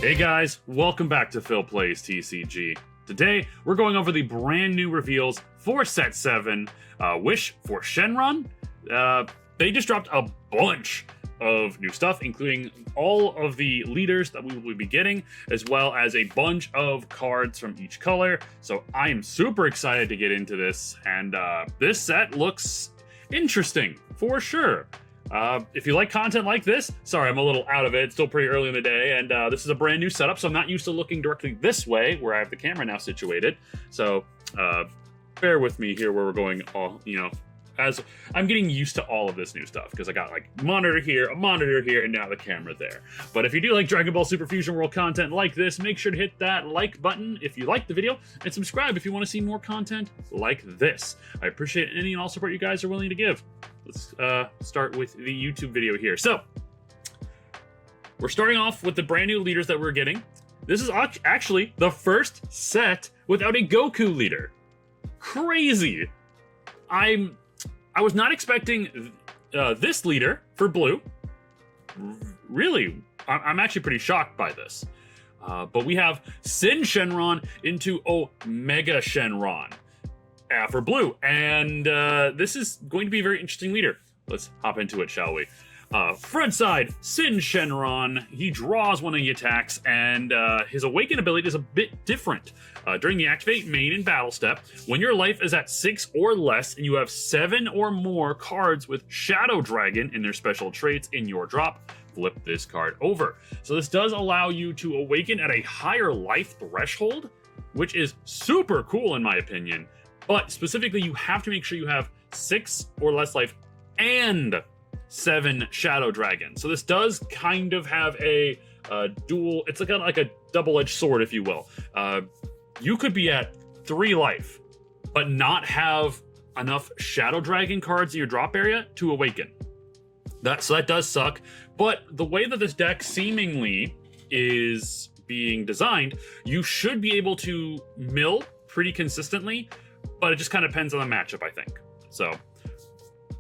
Hey guys, welcome back to Phil Plays TCG. Today, we're going over the brand new reveals for Set 7, Wish for Shenron. They just dropped a bunch of new stuff, including all of the leaders that we will be getting, as well as a bunch of cards from each color. So I am super excited to get into this, and this set looks interesting, for sure. If you like content like this, sorry, I'm a little out of it. It's still pretty early in the day, and this is a brand new setup, so I'm not used to looking directly this way, where I have the camera now situated. So, bear with me here where we're going all, as I'm getting used to all of this new stuff, because I got like a monitor here, and now the camera there. But if you do like Dragon Ball Super Fusion World content like this, make sure to hit that like button if you like the video, and subscribe if you want to see more content like this. I appreciate any and all support you guys are willing to give. Let's start with the YouTube video here. So, we're starting off with the brand new leaders that we're getting. This is actually the first set without a Goku leader. Crazy! I was not expecting this leader for blue. Really, I'm actually pretty shocked by this. But we have Sin Shenron into Omega Shenron for blue, and this is going to be a very interesting leader. Let's hop into it, shall we? Front side, Sin Shenron. He draws when he attacks, and his Awaken ability is a bit different. During the Activate main and battle step, when your life is at 6 or less, and you have 7 or more cards with Shadow Dragon in their special traits in your drop, flip this card over. So this does allow you to awaken at a higher life threshold, which is super cool in my opinion. But specifically, you have to make sure you have 6 or less life and 7 Shadow Dragons. So this does kind of have a dual, it's like a double-edged sword, if you will. You could be at 3 life, but not have enough Shadow Dragon cards in your drop area to awaken. So that does suck, but the way that this deck seemingly is being designed, you should be able to mill pretty consistently, but it just kind of depends on the matchup, I think. So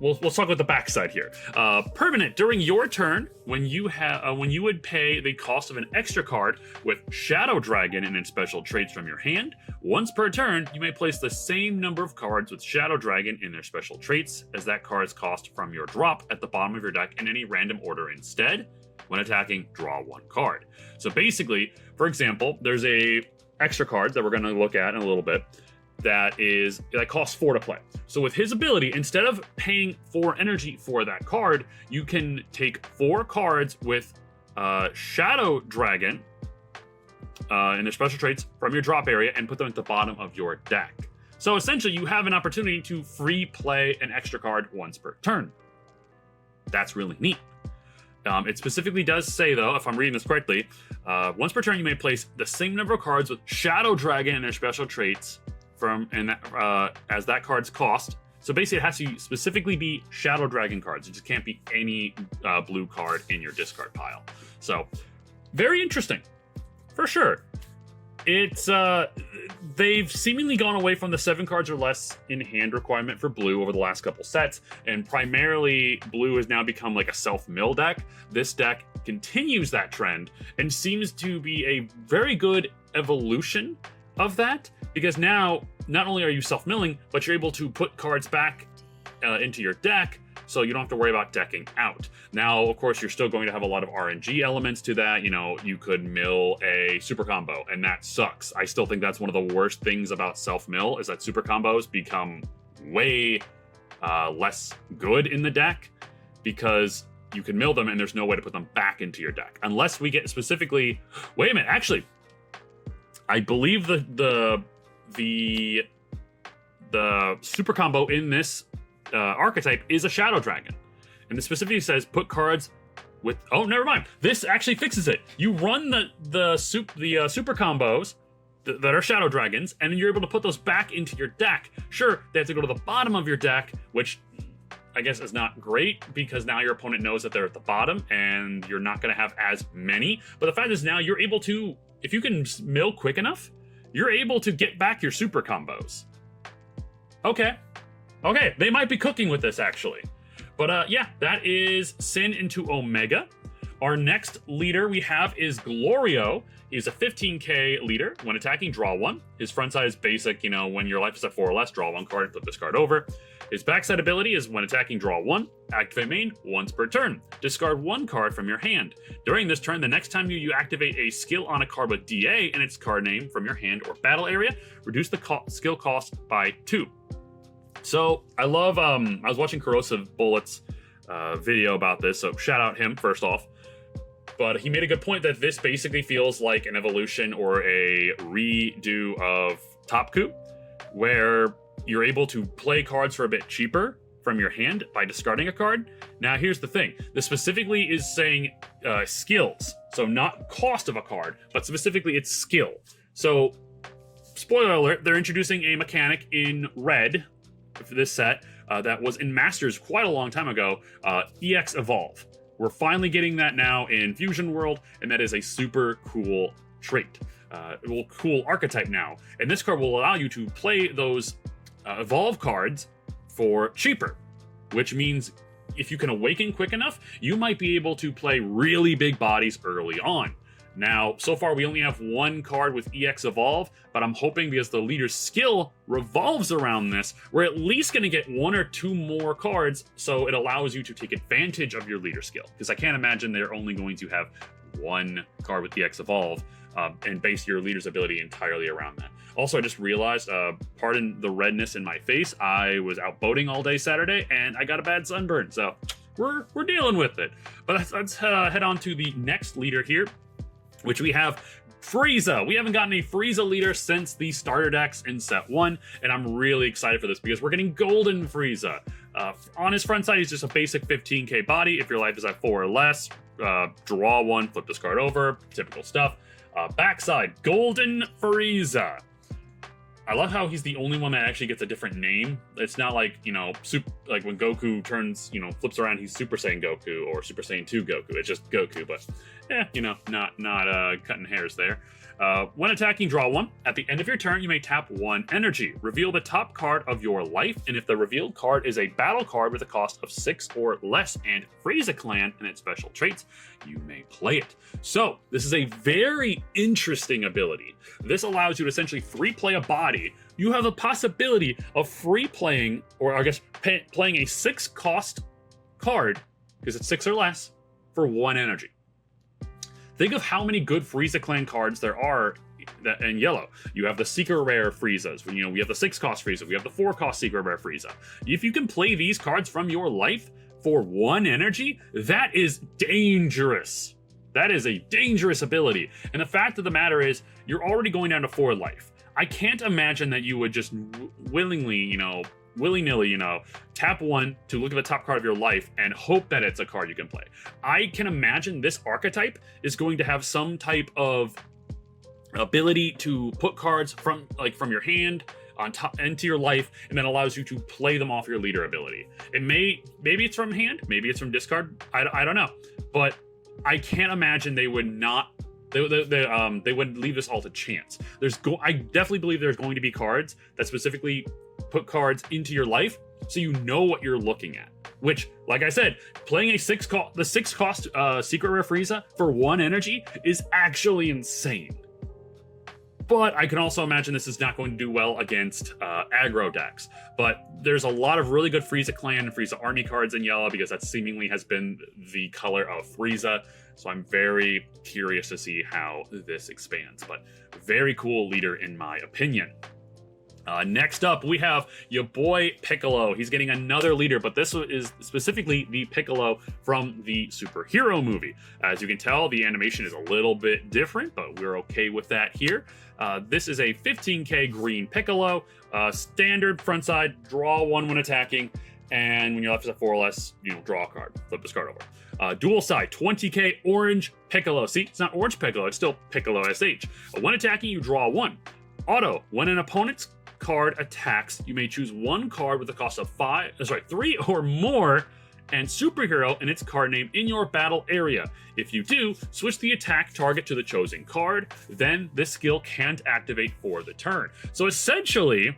we'll talk about the backside here. Permanent during your turn, when you would pay the cost of an extra card with Shadow Dragon and its special traits from your hand. Once per turn, you may place the same number of cards with Shadow Dragon in their special traits as that card's cost from your drop at the bottom of your deck in any random order instead. When attacking, draw 1 card. So basically, for example, there's a extra card that we're going to look at in a little bit that costs 4 to play. So with his ability, instead of paying 4 energy for that card, you can take 4 cards with Shadow Dragon and their special traits from your drop area and put them at the bottom of your deck. So essentially, you have an opportunity to free play an extra card once per turn. That's really neat. It specifically does say, though, if I'm reading this correctly, once per turn you may place the same number of cards with Shadow Dragon and their special traits as that card's cost. So basically, it has to specifically be Shadow Dragon cards. It just can't be any blue card in your discard pile. So, very interesting, for sure. It's they've seemingly gone away from the 7 cards or less in hand requirement for blue over the last couple sets, and primarily blue has now become like a self-mill deck. This deck continues that trend and seems to be a very good evolution of that, because now not only are you self-milling, but you're able to put cards back into your deck, so you don't have to worry about decking out. Now, of course, you're still going to have a lot of RNG elements to that. You could mill a super combo, and that sucks. I still think that's one of the worst things about self-mill, is that super combos become way less good in the deck, because you can mill them and there's no way to put them back into your deck. Unless we get specifically... Wait a minute, actually, I believe the super combo in this archetype is a Shadow Dragon, and it specifically says put cards with. Oh, never mind. This actually fixes it. You run the super combos that are Shadow Dragons, and then you're able to put those back into your deck. Sure, they have to go to the bottom of your deck, which I guess is not great, because now your opponent knows that they're at the bottom, and you're not going to have as many. But the fact is, now you're able to, if you can mill quick enough, you're able to get back your super combos. Okay, they might be cooking with this, actually. But yeah, that is Sin into Omega. Our next leader we have is Glorio. He's a 15k leader. When attacking, draw 1. His front side is basic, you know, when your life is at 4 or less, draw 1 card, flip this card over. His backside ability is when attacking, draw 1. Activate main once per turn. Discard 1 card from your hand. During this turn, the next time you activate a skill on a card with DA and its card name from your hand or battle area, reduce the skill cost by 2. So I love, I was watching Corrosive Bullets video about this, so shout out him first off. But he made a good point that this basically feels like an evolution or a redo of Top Coup, where you're able to play cards for a bit cheaper from your hand by discarding a card. Now, here's the thing. This specifically is saying skills, so not cost of a card, but specifically its skill. So, spoiler alert, they're introducing a mechanic in Red for this set that was in Masters quite a long time ago, EX Evolve. We're finally getting that now in Fusion World, and that is a super cool trait. Cool archetype now. And this card will allow you to play those Evolve cards for cheaper, which means if you can awaken quick enough, you might be able to play really big bodies early on. Now, so far we only have 1 card with EX Evolve, but I'm hoping because the leader's skill revolves around this, we're at least going to get 1 or 2 more cards, so it allows you to take advantage of your leader skill. Because I can't imagine they're only going to have 1 card with EX Evolve and base your leader's ability entirely around that. Also, I just realized, pardon the redness in my face, I was out boating all day Saturday, and I got a bad sunburn, so we're dealing with it. But let's head on to the next leader here, which we have Frieza. We haven't gotten a Frieza leader since the starter decks in set 1, and I'm really excited for this because we're getting Golden Frieza. On his front side, he's just a basic 15k body. If your life is at 4 or less, draw 1, flip this card over, typical stuff. Backside, Golden Frieza. I love how he's the only one that actually gets a different name. It's not like, you know, like when Goku turns, you know, flips around, he's Super Saiyan Goku or Super Saiyan 2 Goku. It's just Goku, but you know, not cutting hairs there. When attacking, draw 1. At the end of your turn, you may tap 1 energy. Reveal the top card of your life, and if the revealed card is a battle card with a cost of 6 or less and Frieza Clan and its special traits, you may play it. So, this is a very interesting ability. This allows you to essentially free play a body. You have a possibility of free playing, or I guess playing a 6 cost card, because it's 6 or less, for 1 energy. Think of how many good Frieza Clan cards there are in yellow. You have the Secret Rare Friezas. You know, we have the 6 cost Frieza. We have the 4 cost Secret Rare Frieza. If you can play these cards from your life for 1 energy, that is dangerous. That is a dangerous ability. And the fact of the matter is, you're already going down to 4 life. I can't imagine that you would just willingly, you know, willy-nilly, you know, tap 1 to look at the top card of your life and hope that it's a card you can play. I can imagine this archetype is going to have some type of ability to put cards from your hand on top into your life, and then allows you to play them off your leader ability. Maybe it's from hand, maybe it's from discard. I don't know, but I can't imagine they would not. They would leave this all to chance. I definitely believe there's going to be cards that specifically put cards into your life so you know what you're looking at. Which, like I said, playing the 6 cost Secret Rare Frieza for 1 energy is actually insane. But I can also imagine this is not going to do well against aggro decks. But there's a lot of really good Frieza Clan and Frieza Army cards in yellow because that seemingly has been the color of Frieza. So I'm very curious to see how this expands. But very cool leader in my opinion. Next up, we have your boy Piccolo. He's getting another leader, but this is specifically the Piccolo from the superhero movie. As you can tell, the animation is a little bit different, but we're okay with that here. This is a 15k green Piccolo, standard front side, draw 1 when attacking, and when your left is at 4 or less, you know, draw a card, flip this card over. Dual side, 20k orange Piccolo. See, it's not orange Piccolo, it's still Piccolo SH. When attacking, you draw 1. Auto, when an opponent's card attacks, you may choose 1 card with a cost of 3 or more and superhero and its card name in your battle area. If you do, switch the attack target to the chosen card, then this skill can't activate for the turn. So essentially,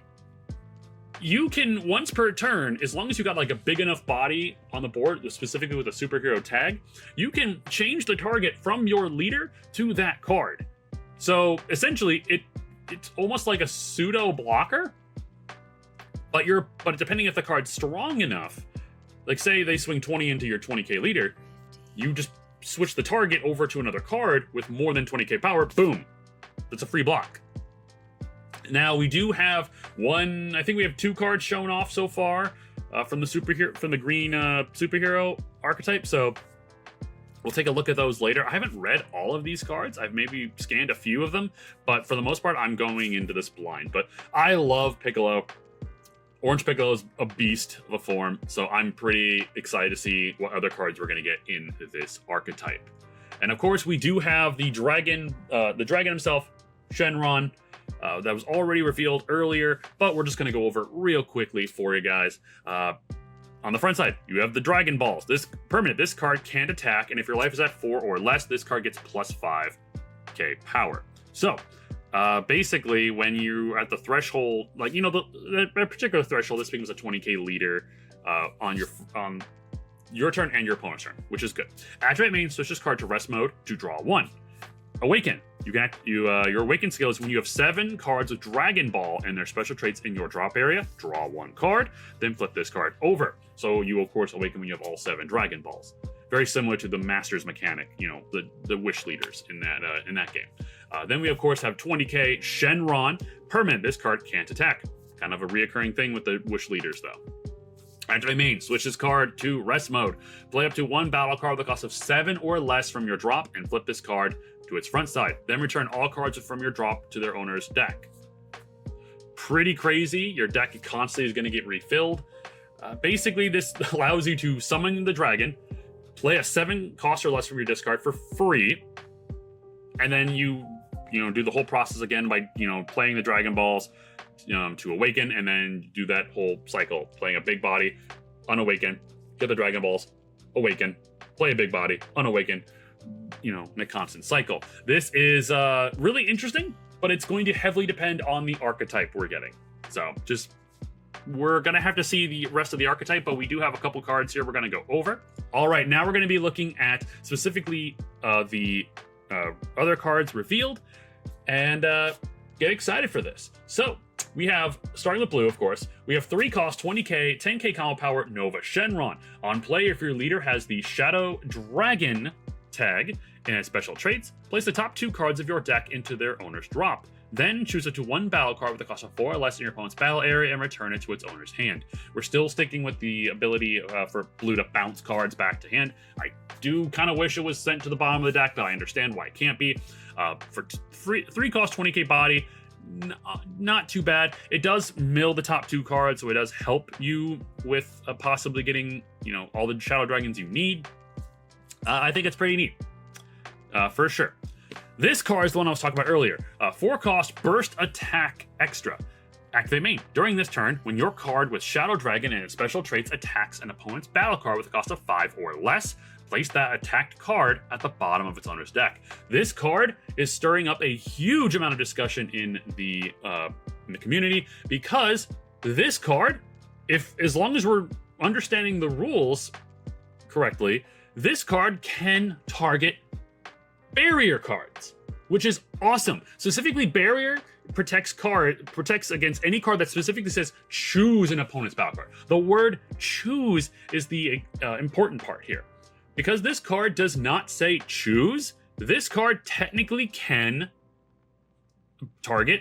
you can, once per turn, as long as you got like a big enough body on the board, specifically with a superhero tag, you can change the target from your leader to that card. So essentially, it's almost like a pseudo blocker, but depending if the card's strong enough, like say they swing 20 into your 20k leader, you just switch the target over to another card with more than 20k power, boom, that's a free block. Now we do have I think we have 2 cards shown off so far from the green superhero archetype. So we'll take a look at those later. I haven't read all of these cards. I've maybe scanned a few of them, but for the most part, I'm going into this blind. But I love Piccolo. Orange Piccolo is a beast of a form, so I'm pretty excited to see what other cards we're going to get in this archetype. And of course, we do have the dragon himself, Shenron. That was already revealed earlier, but we're just going to go over it real quickly for you guys. On the front side, you have the Dragon Balls. This card can't attack, and if your life is at 4 or less, this card gets plus 5k power. So, basically, when you're at the threshold, like, you know, the particular threshold, this becomes a 20k leader on your turn and your opponent's turn, which is good. Activate main, switch this card to rest mode to draw 1. Awaken. Your awaken skill is when you have 7 cards of Dragon Ball and their special traits in your drop area, draw 1 card, then flip this card over. So you of course awaken when you have all 7 Dragon Balls. Very similar to the Master's mechanic, you know, the wish leaders in that game. Then we of course have 20k Shenron. Permanent. This card can't attack. Kind of a reoccurring thing with the wish leaders though. Activate main, switch this card to rest mode. Play up to 1 battle card with a cost of 7 or less from your drop and flip this card to its front side. Then return all cards from your drop to their owner's deck. Pretty crazy. Your deck constantly is going to get refilled. Basically, this allows you to summon the dragon, play a 7 cost or less from your discard for free, and then you do the whole process again by playing the Dragon Balls to awaken, and then do that whole cycle, playing a big body, unawaken, get the Dragon Balls, awaken, play a big body, unawaken, in a constant cycle. This is really interesting, but it's going to heavily depend on the archetype we're getting. So we're going to have to see the rest of the archetype, but we do have a couple cards here we're going to go over. All right, now we're going to be looking at specifically the other cards revealed, and get excited for this. So we have, starting with blue, of course, we have 3 cost, 20k, 10k combo power, Nova Shenron. On play, if your leader has the Shadow Dragon tag in its special traits, place the top 2 cards of your deck into their owner's drop. Then choose it to 1 battle card with a cost of 4 or less in your opponent's battle area and return it to its owner's hand. We're still sticking with the ability for blue to bounce cards back to hand. I do kind of wish it was sent to the bottom of the deck, but I understand why it can't be. For 3 cost, 20k body, not too bad. It does mill the top 2 cards, so it does help you with possibly getting all the Shadow Dragons you need. I think it's pretty neat, for sure. This card is the one I was talking about earlier. 4 cost, burst attack extra. Activate main. During this turn, when your card with Shadow Dragon and its special traits attacks an opponent's battle card with a cost of 5 or less, place that attacked card at the bottom of its owner's deck. This card is stirring up a huge amount of discussion in the community, because this card, as long as we're understanding the rules correctly, this card can target barrier cards, which is awesome. Specifically, barrier protects against any card that specifically says choose an opponent's battle card. The word choose is the important part here. Because this card does not say choose, this card technically can target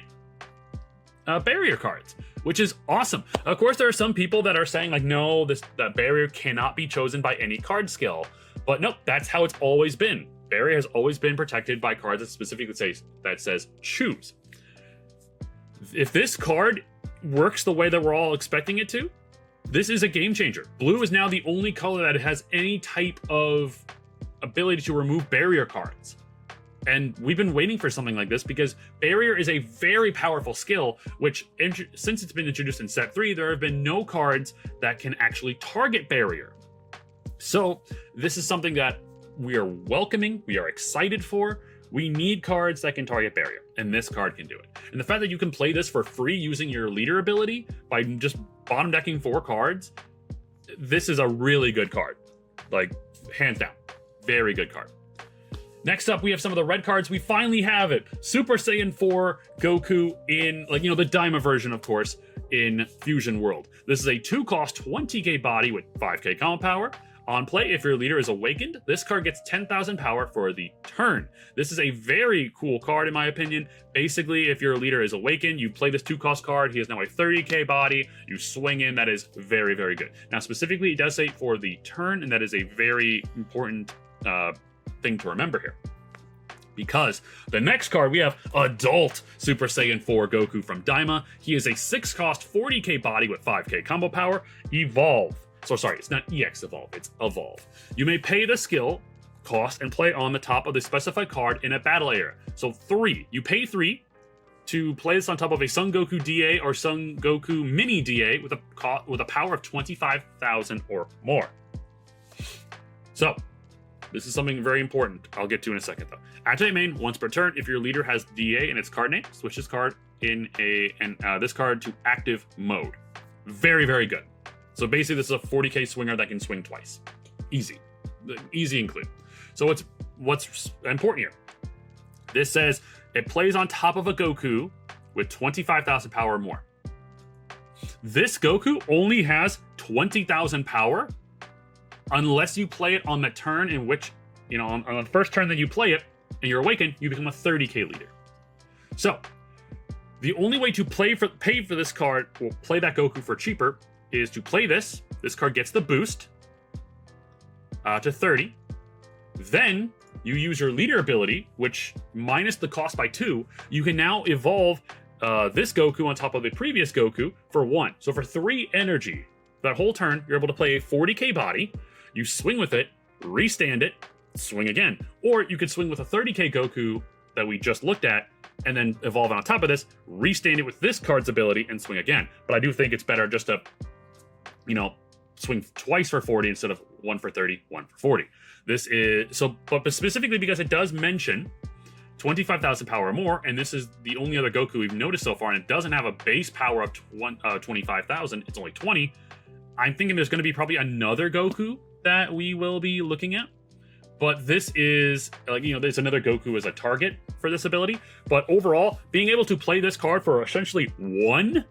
barrier cards, which is awesome. Of course, there are some people that are saying, like, no, that barrier cannot be chosen by any card skill. But nope, that's how it's always been. Barrier has always been protected by cards that specifically says choose. If this card works the way that we're all expecting it to, this is a game changer. Blue is now the only color that has any type of ability to remove barrier cards. And we've been waiting for something like this because barrier is a very powerful skill, which since it's been introduced in set 3, there have been no cards that can actually target barrier. So this is something that we are welcoming, we are excited for. We need cards that can target barrier, and this card can do it. And the fact that you can play this for free using your leader ability by just bottom decking 4 cards, this is a really good card. Like, hands down. Very good card. Next up, we have some of the red cards. We finally have it. Super Saiyan 4 Goku in, like, the Daima version, of course, in Fusion World. This is a 2-cost 20k body with 5k combo power. On play, if your leader is awakened, this card gets 10,000 power for the turn. This is a very cool card, in my opinion. Basically, if your leader is awakened, you play this 2-cost card. He has now a 30k body. You swing in. That is very, very good. Now, specifically, it does say for the turn, and that is a very important thing to remember here. Because the next card, we have Adult Super Saiyan 4 Goku from Daima. He is a 6-cost 40k body with 5k combo power. Evolve. So sorry, it's not EX Evolve, it's Evolve. You may pay the skill cost and play on the top of the specified card in a battle area. So 3. You pay 3 to play this on top of a Son Goku DA or Son Goku Mini DA with a power of 25,000 or more. So, this is something very important I'll get to in a second though. Activate main once per turn. If your leader has DA in its card name, switch this card this card to active mode. Very, very good. So basically, this is a 40k swinger that can swing twice. Easy. Easy and clean. So what's important here? This says it plays on top of a Goku with 25,000 power or more. This Goku only has 20,000 power unless you play it on the turn in which, on the first turn that you play it and you're awakened, you become a 30k leader. So the only way to pay for this card, or play that Goku for cheaper, is to play this. This card gets the boost to 30. Then you use your leader ability, which minus the cost by 2, you can now evolve this Goku on top of the previous Goku for 1. So for 3 energy, that whole turn, you're able to play a 40k body. You swing with it, restand it, swing again. Or you could swing with a 30k Goku that we just looked at, and then evolve on top of this, restand it with this card's ability, and swing again. But I do think it's better just to swing twice for 40 instead of 1 for 30, 1 for 40. This is but specifically because it does mention 25,000 power or more, and this is the only other Goku we've noticed so far, and it doesn't have a base power of 25,000. It's only 20. I'm thinking there's going to be probably another Goku that we will be looking at, but this is there's another Goku as a target for this ability. But overall, being able to play this card for essentially 1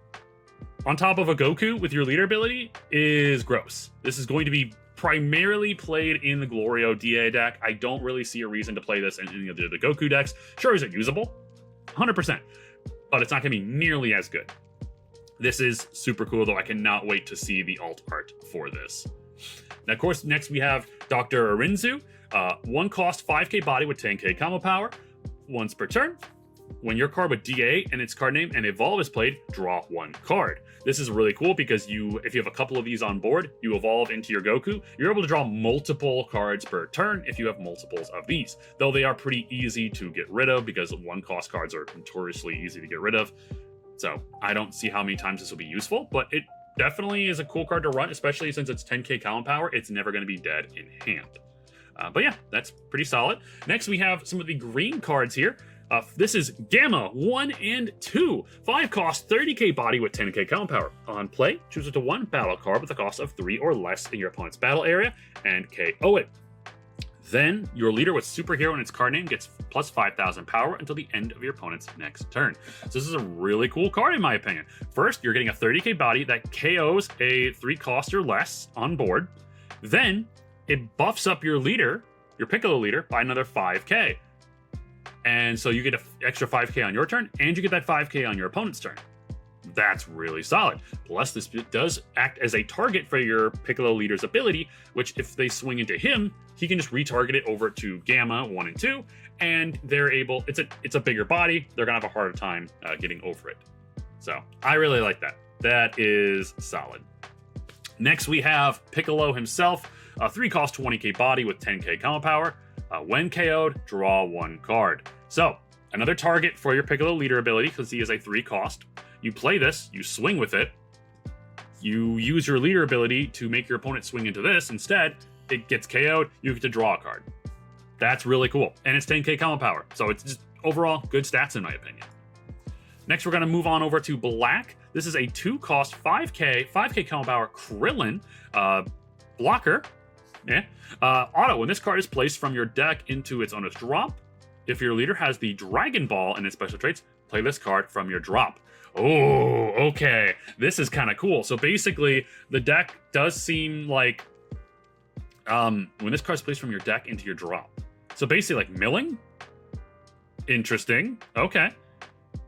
on top of a Goku with your leader ability is gross. This is going to be primarily played in the Glorio DA deck. I don't really see a reason to play this in any of the Goku decks. Sure, is it usable? 100%. But it's not going to be nearly as good. This is super cool, though. I cannot wait to see the alt art for this. Now, of course, next we have Dr. Arinzu. 1 cost 5k body with 10k combo power. Once per turn. When your card with DA and its card name and evolve is played, draw 1 card. This is really cool because if you have a couple of these on board, you evolve into your Goku, you're able to draw multiple cards per turn if you have multiples of these. Though they are pretty easy to get rid of because 1-cost cards are notoriously easy to get rid of. So I don't see how many times this will be useful, but it definitely is a cool card to run, especially since it's 10k combo power. It's never going to be dead in hand. But yeah, that's pretty solid. Next, we have some of the green cards here. This is Gamma 1 and 2. 5 cost 30k body with 10k combo power. On play, choose it to 1 battle card with a cost of 3 or less in your opponent's battle area and KO it. Then, your leader with superhero in its card name gets plus 5,000 power until the end of your opponent's next turn. So this is a really cool card in my opinion. First, you're getting a 30k body that KOs a 3 cost or less on board. Then, it buffs up your leader, your Piccolo leader, by another 5k. And so you get an extra 5k on your turn, and you get that 5k on your opponent's turn. That's really solid. Plus, this does act as a target for your Piccolo leader's ability, which if they swing into him, he can just retarget it over to Gamma 1 and 2, and they're able, it's a bigger body, they're gonna have a harder time getting over it. So I really like that. That is solid. Next, we have Piccolo himself, a 3 cost 20k body with 10k combo power. When KO'd, draw 1 card. So, another target for your Piccolo leader ability, because he is a 3 cost. You play this, you swing with it, you use your leader ability to make your opponent swing into this. Instead, it gets KO'd, you get to draw a card. That's really cool. And it's 10k combo power. So it's just overall good stats in my opinion. Next, we're going to move on over to black. This is a 2-cost 5k combo power Krillin blocker. Yeah. Auto, when this card is placed from your deck into its owner's drop, if your leader has the Dragon Ball and its special traits, play this card from your drop. Oh, okay. This is kind of cool. So basically, the deck does seem like when this card is placed from your deck into your drop. So basically, like milling. Interesting. Okay.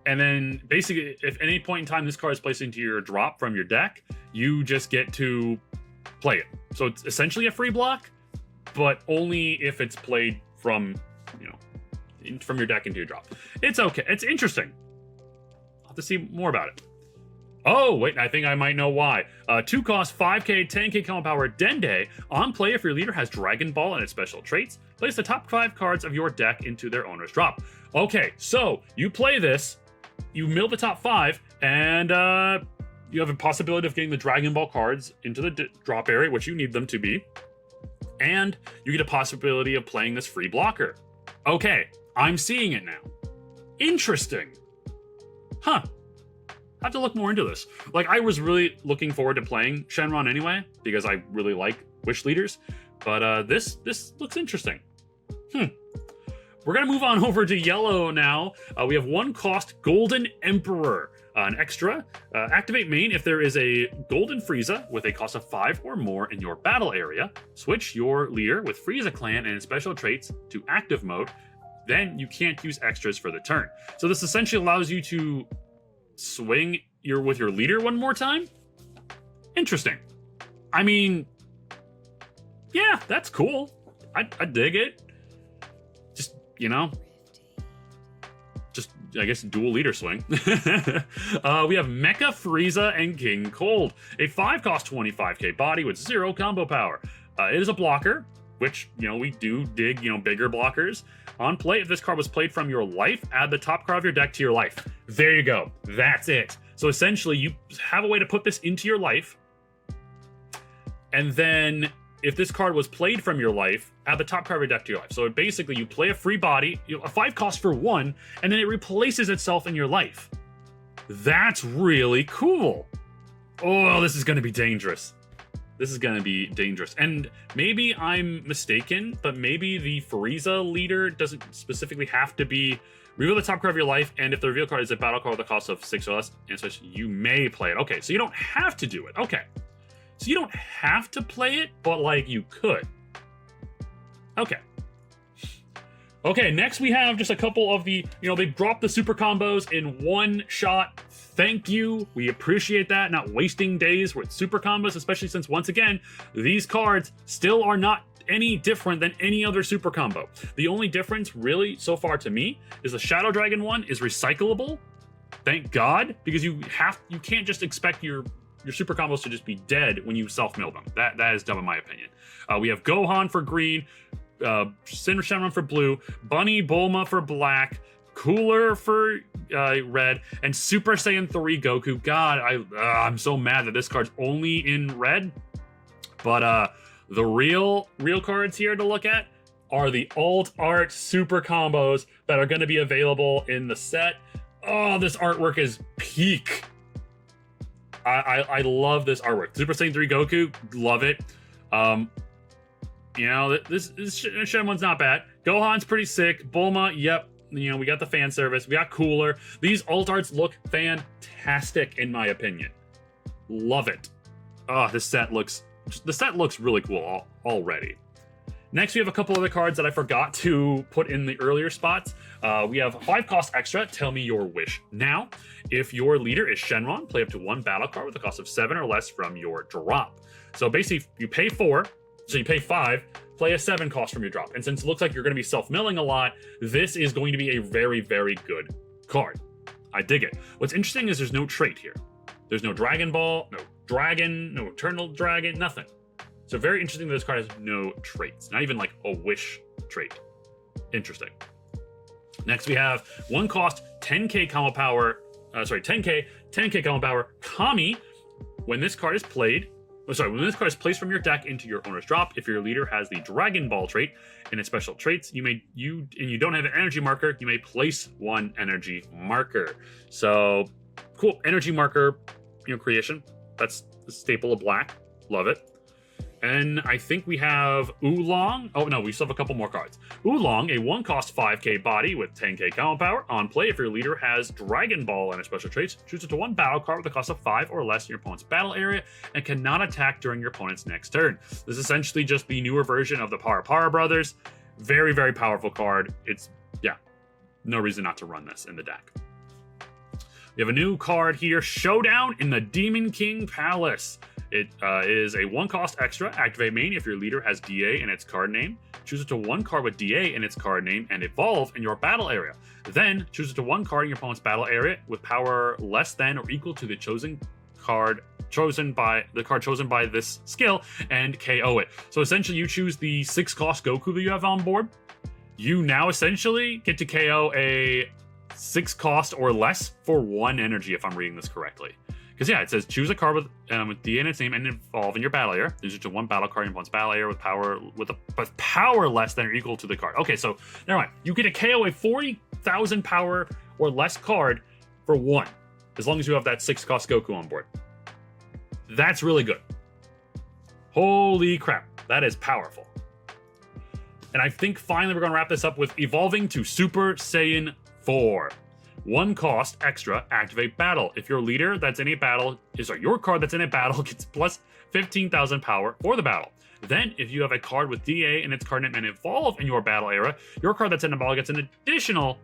And then basically, if any point in time this card is placed into your drop from your deck, you just get to play it. So it's essentially a free block, but only if it's played from, from your deck into your drop. It's okay. It's interesting. I'll have to see more about it. Oh, wait, I think I might know why. 2-cost 5k, 10k combo power Dende. On play, if your leader has Dragon Ball and its special traits, place the top 5 cards of your deck into their owner's drop. Okay, so you play this, you mill the top 5, and you have a possibility of getting the Dragon Ball cards into the drop area, which you need them to be. And you get a possibility of playing this free blocker. Okay, I'm seeing it now. Interesting. Huh. I have to look more into this. Like, I was really looking forward to playing Shenron anyway, because I really like Wish Leaders. But this looks interesting. We're going to move on over to yellow now. We have 1-cost Golden Emperor. An extra. Activate main if there is a Golden Frieza with a cost of 5 or more in your battle area. Switch your leader with Frieza Clan and its special traits to active mode. Then you can't use extras for the turn. So this essentially allows you to swing with your leader one more time? Interesting. I mean, yeah, that's cool. I dig it. Just, I guess dual leader swing. We have Mecha Frieza and King Cold. A 5-cost 25k body with 0 combo power. It is a blocker, which, we do dig, bigger blockers. On play, if this card was played from your life, add the top card of your deck to your life. There you go. That's it. So essentially, you have a way to put this into your life. And then, if this card was played from your life, add the top card of your deck to your life. So basically, you play a free body, a 5-cost for 1, and then it replaces itself in your life. That's really cool. Oh, this is going to be dangerous. This is going to be dangerous. And maybe I'm mistaken, but maybe the Frieza leader doesn't specifically have to be reveal the top card of your life, and if the reveal card is a battle card with a cost of 6 or less, and such, you may play it. Okay, so you don't have to do it. Okay. So you don't have to play it, but, you could. Okay. Okay, next we have just a couple of the, they dropped the super combos in one shot. Thank you. We appreciate that. Not wasting days with super combos, especially since, once again, these cards still are not any different than any other super combo. The only difference, really, so far to me, is the Shadow Dragon one is recyclable. Thank God, because you can't just expect your super combos to just be dead when you self-mill them. That is dumb in my opinion. We have Gohan for green, Shenron for blue, Bunny Bulma for black, Cooler for red, and Super Saiyan 3 Goku. God, I'm so mad that this card's only in red. But the real cards here to look at are the alt art super combos that are going to be available in the set. Oh, this artwork is peak. I love this artwork. Super Saiyan 3 Goku, love it. This Shenron's not bad. Gohan's pretty sick. Bulma, yep. We got the fan service. We got Cooler. These alt arts look fantastic, in my opinion. Love it. Oh, the set looks really cool already. Next, we have a couple other cards that I forgot to put in the earlier spots. We have 5-cost extra, Tell Me Your Wish Now. If your leader is Shenron, play up to 1 battle card with a cost of 7 or less from your drop. So basically, you pay 4, so you pay 5, play a 7 cost from your drop. And since it looks like you're going to be self-milling a lot, this is going to be a very, very good card. I dig it. What's interesting is there's no trait here. There's no Dragon Ball, no Dragon, no Eternal Dragon, nothing. So very interesting that this card has no traits. Not even like a wish trait. Interesting. Next we have 1-cost 10k combo power, 10k combo power Kami. When this card is played, sorry, when this card is placed from your deck into your owner's drop, if your leader has the Dragon Ball trait in its special traits, and you don't have an energy marker, you may place one energy marker. So cool, energy marker, creation. That's the staple of black. Love it. And I think we have Oolong. Oh, no, we still have a couple more cards. Oolong, a 1-cost 5k body with 10k combo power. On play, if your leader has Dragon Ball and its special traits, choose it to 1 battle card with a cost of 5 or less in your opponent's battle area and cannot attack during your opponent's next turn. This is essentially just the newer version of the Para Brothers. Very, very powerful card. It's, yeah, no reason not to run this in the deck. We have a new card here, Showdown in the Demon King Palace. It is a 1-cost extra. Activate main if your leader has DA in its card name. Choose it to 1 card with DA in its card name and evolve in your battle area. Then choose it to 1 card in your opponent's battle area with power less than or equal to the card chosen by this skill and KO it. So essentially, you choose the 6-cost Goku that you have on board. You now essentially get to KO a 6-cost or less for 1 energy, if I'm reading this correctly. Because yeah, it says choose a card with D in its name and evolve in your battle area. There's just a 1 battle card in one's battle area with power less than or equal to the card. Okay, so never mind. You get to KO a 40,000 power or less card for 1, as long as you have that 6-cost Goku on board. That's really good. Holy crap, that is powerful. And I think finally we're gonna wrap this up with evolving to Super Saiyan 4. 1 cost extra, activate battle. If your leader that's in a battle your card that's in a battle gets plus 15,000 power for the battle. Then, if you have a card with DA in its card name and evolve in your battle area, your card that's in a battle gets an additional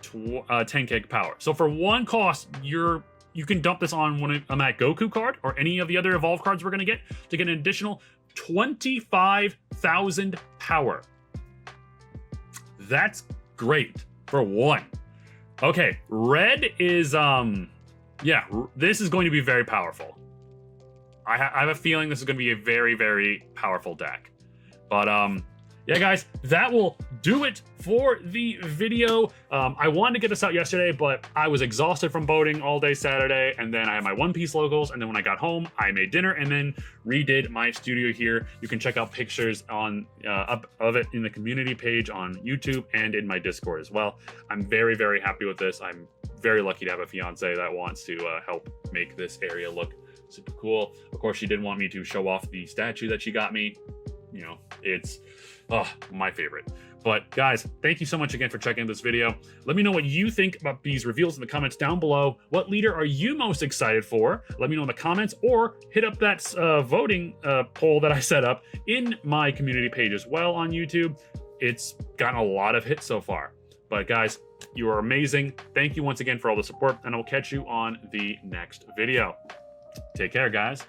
10k power. So for 1 cost, you can dump this on that Goku card or any of the other evolve cards we're gonna get to get an additional 25,000 power. That's great for 1. Okay, red is, yeah, this is going to be very powerful. I have a feeling this is going to be a very, very powerful deck. But, yeah, guys, that will do it for the video. I wanted to get this out yesterday, but I was exhausted from boating all day Saturday, and then I had my One Piece locals, and then when I got home, I made dinner and then redid my studio here. You can check out pictures on of it in the community page on YouTube and in my Discord as well. I'm very, very happy with this. I'm very lucky to have a fiance that wants to help make this area look super cool. Of course, she did want me to show off the statue that she got me. It's my favorite. But guys, thank you so much again for checking this video. Let me know what you think about these reveals in the comments down below. What leader are you most excited for? Let me know in the comments, or hit up that voting poll that I set up in my community page as well on YouTube. It's gotten a lot of hits so far. But guys, you are amazing. Thank you once again for all the support, and I will catch you on the next video. Take care, guys.